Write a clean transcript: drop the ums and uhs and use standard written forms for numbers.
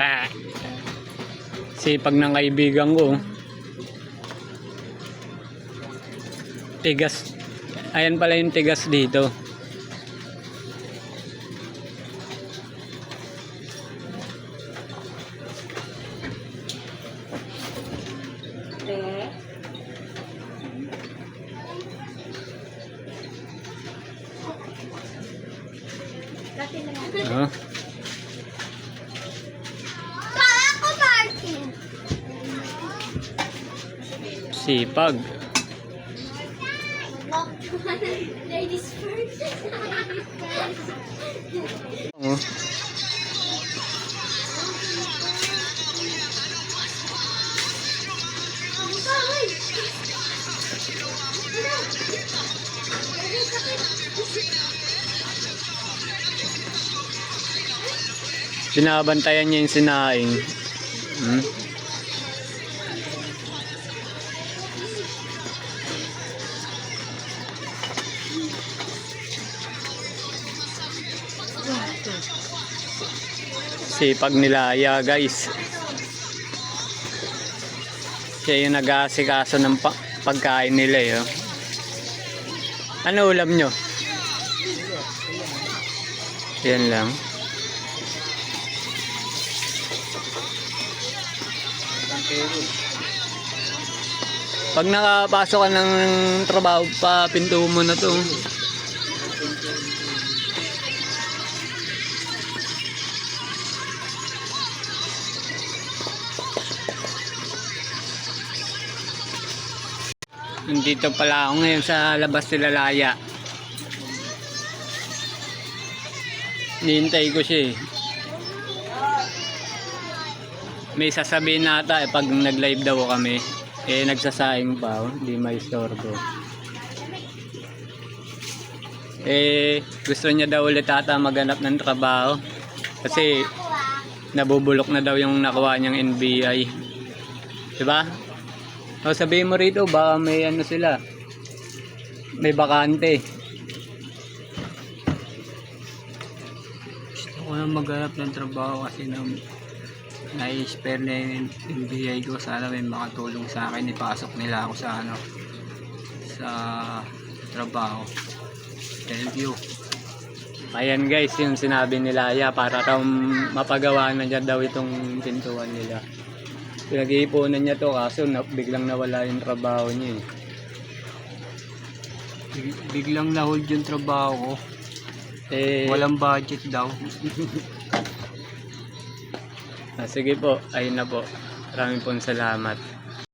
Ah, sipag ng kaibigan ko. Tigas. Ayan pala yung tigas dito. Oh. Sipag. Ladies first. Oh. Binabantayan niya yung sinaing. Sipag nila ya guys. Siya yung nag-aasikaso ng pagkain nila eh. Oh. Ano ulam nyo? Yan lang. Pag nakapasok ka ng trabaho pa, pinto mo na to. Nandito pala ako ngayon sa labas nila Laya. Nihintay ko siya eh. May sasabihin nata pag nag-live daw kami. Nagsasaing pa, hindi may istorbo. Gusto niya daw ulit ata maghanap ng trabaho. Kasi nabubulok na daw yung nakuha niyang NBI. Diba? O sabihin mo rito, baka may ano sila. May bakante. Gusto ko na maghanap ng trabaho kasi na-spare na yung NBI ko. Sana may makatulong sa akin. Ipasok nila ako sa sa trabaho. Thank you. Ayan guys, yung sinabi nila para daw mapagawa na dyan daw itong pintuan nila. Pinag-iipunan niya to kaso biglang nawala yung trabaho niya eh. Biglang na-hold yung trabaho ko. Walang budget daw. Sige po, ayun na po. Maraming pong salamat.